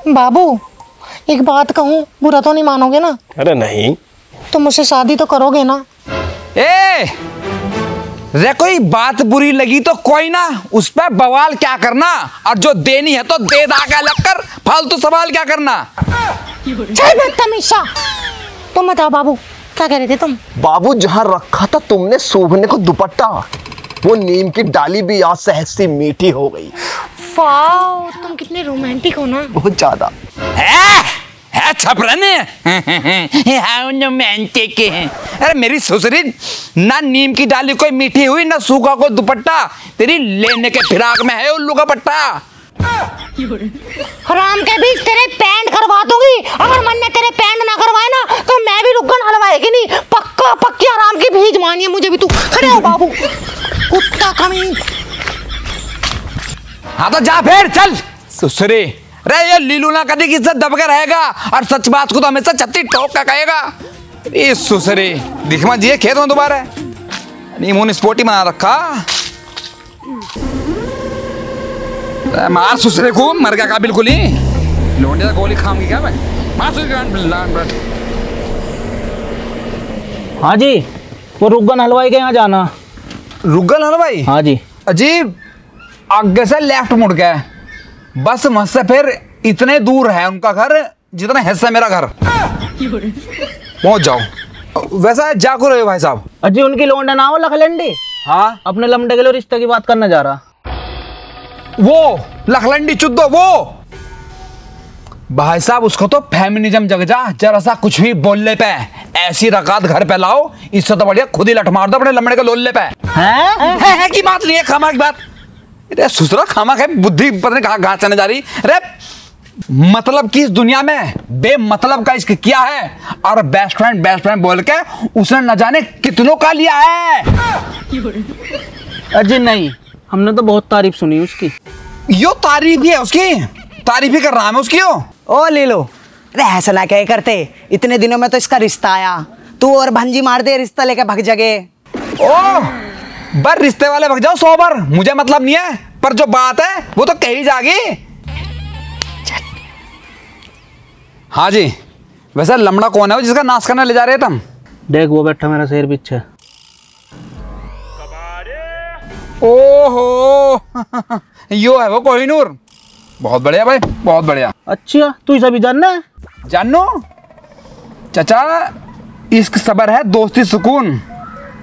बाबू एक बात कहूँ, बुरा तो नहीं मानोगे ना? अरे नहीं। तो मुझसे शादी तो करोगे ना? रे कोई बात बुरी लगी तो कोई ना, उस पर बवाल क्या करना, और जो देनी है तो दे दागा लग कर, फालतू सवाल क्या करना। बदतमीज़ा। तुम बताओ बाबू, क्या कह रहे थे तुम? बाबू जहाँ रखा था तुमने शोभने को दुपट्टा, वो नीम की डाली भी आज सहज सी मीठी हो गई। वाओ, तुम कितने रोमांटिक हो ना। बहुत ज्यादा। है छपराने रोमांटिक है। अरे मेरी ससुरी, ना नीम की डाली कोई मीठी हुई, ना सूखा कोई दुपट्टा, तेरी लेने के फिराक में है उल्लू का पट्टा। हराम के बीच तेरे पैंट करवा दूंगी। अगर मन ने तेरे पैंट ना करवाए ना तो मैं भी रुकन हलवाएगी नहीं। पक्का पक्की हराम की भीज मानिए मुझे भी तू। खड़े हो बाबू, कुत्ता कमी। हाँ तो जा फिर चल ससुरी। रे ये लीलू ना कभी किसी दब के रहेगा, और सच बात को तो हमेशा छत्ती ठोक का कहेगा। ये ससुरी दिख मत जिए खेत में दोबारा, नहीं मुंह स्पोर्टी बना रखा। मार ससुरे को, मर गया का बिल्कुल ही, लोंडे गोली खाऊंगी क्या मैं? मार ससुरे। हाँ जी, वो रुगन हलवाई के यहाँ जाना। रुगन हलवाई? हाँ जी। अजीब, आगे से लेफ्ट मुड़ गया, बस मुझसे फिर इतने दूर है उनका घर जितना हिस्सा मेरा घर। पहुंच जाओ। वैसा जाको रहे हो भाई साहब? अजी उनकी लोंडा ना हो लखलंडी। हाँ, अपने लमडे के लिए रिश्ते की बात करने जा रहा। वो लखलंडी चुद्दो वो भाई साहब, उसको तो फेमिनिज्म जग जा, जरा सा कुछ भी बोलने पे ऐसी रकात घर पे लाओ, इससे तो बढ़िया खुद ही लठ मार दो अपने लमड़े के लोल्ले पे। है की बात नहीं है, खामा की बात। अरे सुसरा खामा है, बुद्धि पता नहीं कहाँ कहाँ चले जा रही। अरे मतलब कि इस दुनिया में बेमतलब का इश्क किया है, और बेस्ट फ्रेंड बोल के उसने न जाने कितनों का लिया है। अजी नहीं, हमने तो बहुत तारीफ सुनी उसकी। यो तारीफ ही है उसकी, तारीफ ही कर रहा है उसकी। ओ ले लो। अरे ऐसा ना क्या करते, इतने दिनों में तो इसका रिश्ता आया, तू और भंजी मार दे, रिश्ता लेके भग जगे। ओ बर रिश्ते वाले भग जाओ 100 बार, मुझे मतलब नहीं है, पर जो बात है वो तो कही जागी। हाँ जी, वैसे लमड़ा कौन है वो जिसका नाश करने ले जा रहे तुम? देख वो बैठा मेरा शेर पीछे। ओहो यो है वो कोहिनूर। बहुत बढ़िया भाई, बहुत बढ़िया। अच्छा तू इसे भी जानना है? जानो चाचा, इश्क सबर है दोस्ती सुकून,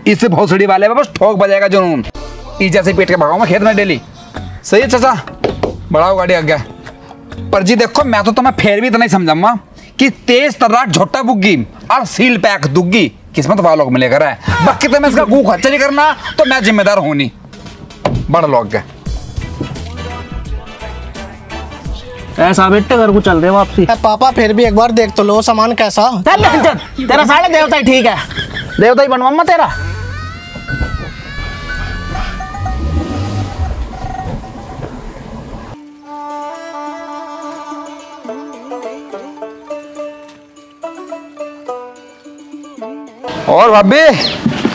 इससे भोसड़ी वाले बस ठोक बजाएगा जुनून। ईजा से पेट के भगाऊंगा खेत में डेली। सही है चाचा, बढ़ाओ गाड़ी आगे। पर जी देखो, मैं तो तुम्हें फिर भी इतना ही समझाऊंगा कि तेज तर्राट झोटा बुग्गी और सील पैक दुग्गी किस्मत वालों को मिलेगा है। बाकी तुम्हें इसका गू खर्चा नहीं करना तो मैं जिम्मेदार हूं नहीं। बढ़ लो आगे। ऐसा बेटे घर को चल दे वापसी। पापा फिर भी एक बार देख तो लो सामान कैसा। तेरा साढ़े देवता ही ठीक है, देवता ही बनवा तेरा। और भाभी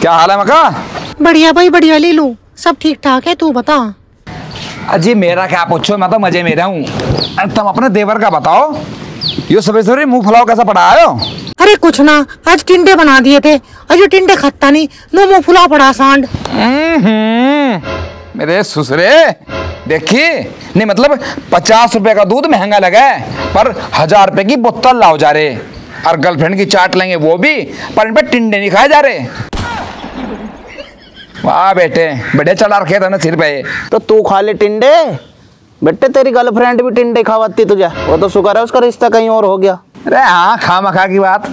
क्या हाल है मका? बढ़िया भाई बढ़िया, ले लूं, सब ठीक ठाक है, तू बता। अजी मेरा क्या पूछो, मैं तो मजे में हूँ। तुम अपने देवर का बताओ, यो सवेरे मुंह फुलाओ कैसा पड़ा आयो? अरे कुछ ना, आज टिंडे बना दिए थे, आज ये टिंडे खाता नहीं, मुंह फुला पड़ा सांड। मेरे ससुरे देखिए, नहीं मतलब 50 रुपए का दूध महंगा लगा है, पर 1000 रुपए की बोतल लाओ जा रहे, और गर्लफ्रेंड की चाट लेंगे वो भी, पर इन पे टिंडे नहीं खाए जा रहे। वाह बेटे, बड़े चढ़ा रखे थे ना सिर पे। तो तू खा ले टिंडे बेटे, तेरी गर्लफ्रेंड भी टिंडे खावाती तुझे, वो तो शुक्र है उसका रिश्ता कहीं और हो गया। अरे हाँ, खामखा की बात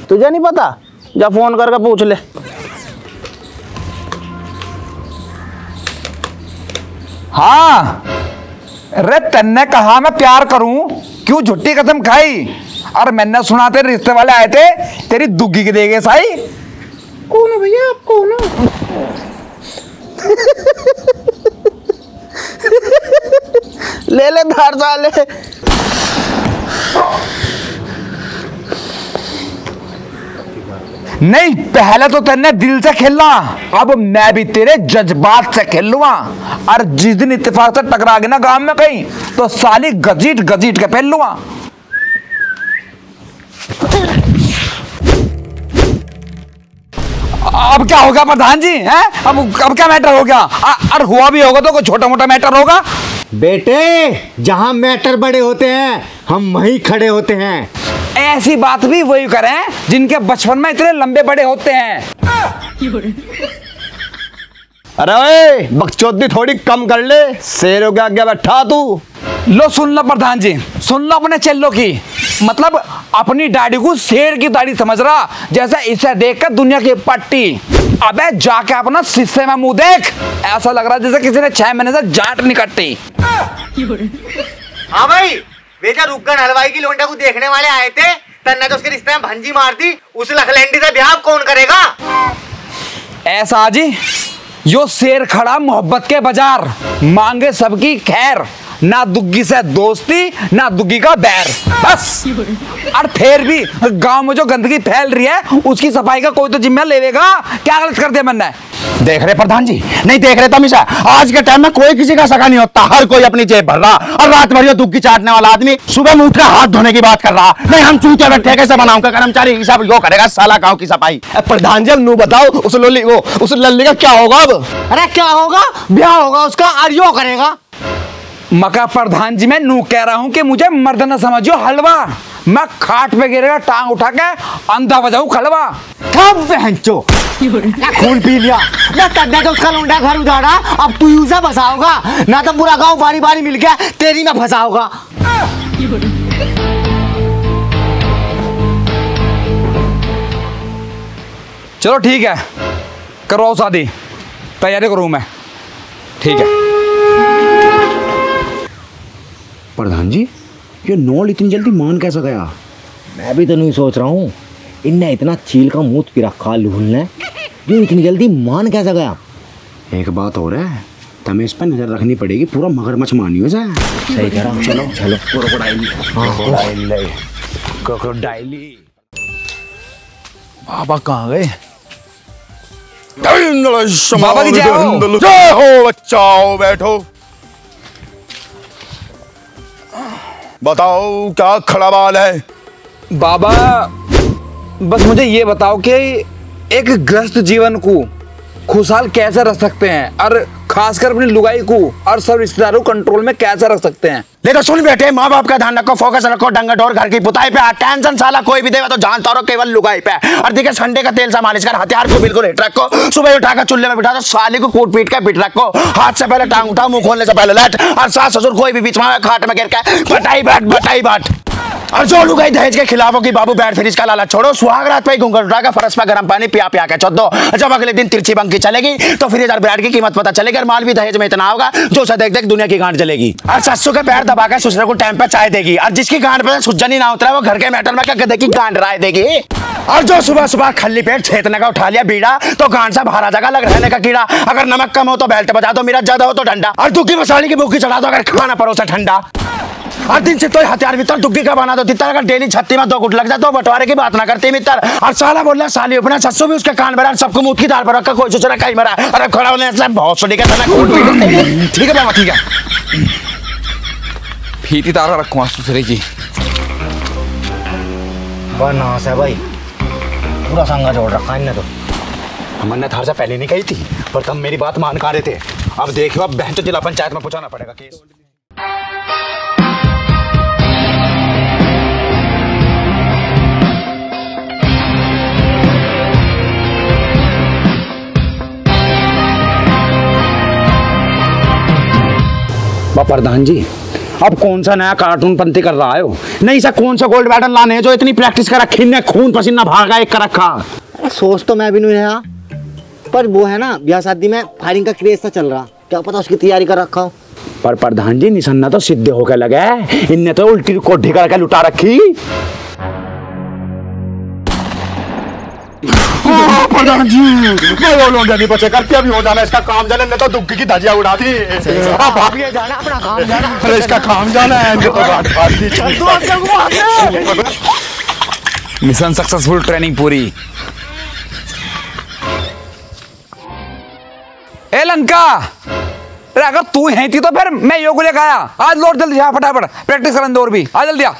तुझे नहीं पता? जा फोन करके पूछ ले। हाँ, अरे तन्ने कहा मैं प्यार करूं, क्यों झुट्टी कसम खाई? और मैंने सुना तेरे रिश्ते वाले आए थे, तेरी दुग्गी के देगे साई। कौन हो भैया आप, कौन हो? ले ले धार साले। नहीं, पहले तो तेने दिल से खेलना, अब मैं भी तेरे जज्बात से खेल लूंगा। और जिस दिन इत्तेफाक से टकरा गए ना गांव में कहीं, तो साली गजीट गजीट के फेल लूंगा। अब क्या होगा प्रधान जी? हैं अब क्या मैटर हो गया? और हुआ भी होगा तो कोई छोटा मोटा मैटर होगा? बेटे, जहां मैटर बड़े होते हैं हम वहीं खड़े होते हैं। ऐसी बात भी वही करें जिनके बचपन में इतने लंबे बड़े होते हैं। अरे ओए, बकचोदी थोड़ी कम कर ले, शेरों के आगे बैठा तू। लो सुन लो प्रधान जी, सुन लो अपने चेल्लों की। मतलब अपनी दाढ़ी को शेर की दाढ़ी समझ रहा, जैसे इसे देखकर दुनिया की पट्टी। अबे जाके अपना शीशे में मुंह देख, ऐसा लग रहा है जैसे किसी ने 6 महीने से जाट नहीं कट्टी। हाँ भाई, बेटा रुकन हलवाई की लोंडा को देखने वाले आए थे, तन्ने तो उसके रिश्ते में भंजी मार दी। उस लखलैंडी से ब्याह कौन करेगा? ऐसा जी, यो शेर खड़ा मोहब्बत के बाजार, मांगे सबकी खैर, ना दुग्गी से दोस्ती ना दुग्गी का बैर। बस। और फिर भी गांव में जो गंदगी फैल रही है उसकी सफाई का कोई तो जिम्मा लेगा। क्या गलत कर दिया मैंने? देख रहे प्रधान जी, नहीं देख रहे तमीशा, आज के टाइम में कोई किसी का सगा नहीं होता, हर कोई अपनी जेब भर रहा। और रात भर ये दुग्गी चाटने वाला आदमी सुबह में उठ कर हाथ धोने की बात कर रहा। नहीं, हम चूते बैठे कैसे बनाऊंगा कर्मचारी हिसाब यो करेगा साला गांव की सफाई। प्रधान जी, अब नू बताओ उस लल्ली का क्या होगा अब? अरे क्या होगा? ब्याह होगा उसका, और यो करेगा। मका प्रधान जी, मैं नू कह रहा हूं कि मुझे मर्द न समझो हलवा। मैं खाट पे गिरेगा टांग उठा के अंधा बजाऊ खलवा। कब बहनचो खून पी लिया ना, तन्ने तो उसका लौंडा घर उजाड़ा, अब तू यूं बसाओगा ना, तो पूरा गांव बारी बारी मिल गया तेरी में फंसाओगा। चलो ठीक है, करवाओ शादी, तैयारी करूं मैं। ठीक है प्रधान जी, ये नौल इतनी जल्दी मान कैसा गया? मैं भी तो नहीं सोच रहा हूँ, इनने इतना चील का मुंह पी रखा लूल ने, ये इतनी जल्दी मान कैसा गया? एक बात और है, तुम्हें इस पर नजर रखनी पड़ेगी, पूरा मगरमच्छ मानियो से। सही कह रहा हूँ। चलो चलो। क्रोकोडाइली। बाबा कहाँ गए? बाबा की जय हो। बच्चाओ बैठो। बताओ क्या खड़ा बाल है? बाबा बस मुझे ये बताओ कि एक गृहस्थ जीवन को खुशहाल कैसे रख सकते हैं, और खासकर अपनी लुगाई को और सब रिश्तेदारों को कंट्रोल में कैसे रख सकते हैं? लेकिन सुन बेटे, माँ बाप का ध्यान रखो, फोकस रखो, डंगा डोर घर की पुताई पे। टेंशन साला कोई भी देगा तो जानता रहो केवल लुगाई पे। और देखिए संडे का तेल सा मालिश कर, हथियार को बिल्कुल हिट रखो, सुबह उठाकर चूल्हे में बिठा दो, साली को कूट पीट कर बिट रखो, हाथ से पहले टांग उठाओ, मुंह खोलने से पहले लेट, और सास ससुर कोई भी बीच में खाट में गिर के बटाई बाट। और जो लुगाई दहेज के खिलाफों की बाबू बैठ, फिर इसका लालच छोड़ो, सुहाग रात पे घूंघट उठाकर फरस पे गर्म पानी पिया के चोद दो। जब अगले दिन तिरछी बंकी चलेगी तो फिर 1000 ब्रांड की कीमत पता चलेगी, और माल भी दहेज में इतना होगा जो उसे देख देख दुनिया की गांठ जलेगी। और सस्सू के पैर दबाकर ससुर को टाइम पे चाय देगी, और जिसकी गांठ पे सुजनी ना उतरा वो घर के मैटर में गधे की गांठ राय देगी। और जो सुबह सुबह खल्ली पेट छेतने का उठा लिया बीड़ा तो गांठ से बाहर आ जाएगा लग रहने का कीड़ा। अगर नमक कम हो तो बेल्ट बजा दो, मिर्च ज्यादा हो तो डंडा, और दुखी मसाले की भूखी चढ़ा दो अगर खाना परोसा ठंडा। और दिन से तो हथियार मित्र दुग्गी का बना दो तितर, अगर डेली छत्ती में 2 गुट लग जाए तो बंटवारे की बात ना करती मित्र। और साला बोल रहा साली अपना, सस्सू भी उसके कान भरा, सबको मुंह की दाल पर रखा, कोई चुचरा कहीं मरा। अरे खड़ा होने से बहुत सुनी का ठीक है बाबा, ठीक है। फीती तारा रखूंगा सुसरे की। बनास है भाई, पूरा संगा जोड़ रखा है इनने तो। हमने थार से पहले नहीं कही थी, पर तुम मेरी बात मान का रहे थे। अब देखो, अब बहन तो जिला पंचायत में पहुंचाना पड़ेगा केस। प्रधान जी, अब कौन सा नया कार्टून पंती कर रहा हो? नहीं सा कौन सा गोल्ड मेडल लाने जो इतनी प्रैक्टिस कर रखी ने, खून पसीना भागा एक कर रखा। सोच तो मैं भी नहीं रहा, पर वो है ना ब्याह शादी में फायरिंग का क्रेज सा चल रहा, क्या पता उसकी तैयारी कर रखा हो। पर प्रधान जी निशाना तो सिद्धे होके लगे, इनने तो उल्टी कोठी करके लुटा रखी। प्रधान जी, मैं लौंडा नहीं बचे करके अभी हो जाना इसका काम जाने, ने तो दुग्गी की धजिया उड़ा दी। भाभी जाना अपना काम जाना। अरे इसका काम जाना है, तो बात मिशन सक्सेसफुल, ट्रेनिंग पूरी। लंका। अरे अगर तू है थी तो फिर मैं योग लेकर आया। आज लौट जल्दी, फटाफट प्रैक्टिस करने दो और भी। आ जल्दी आ।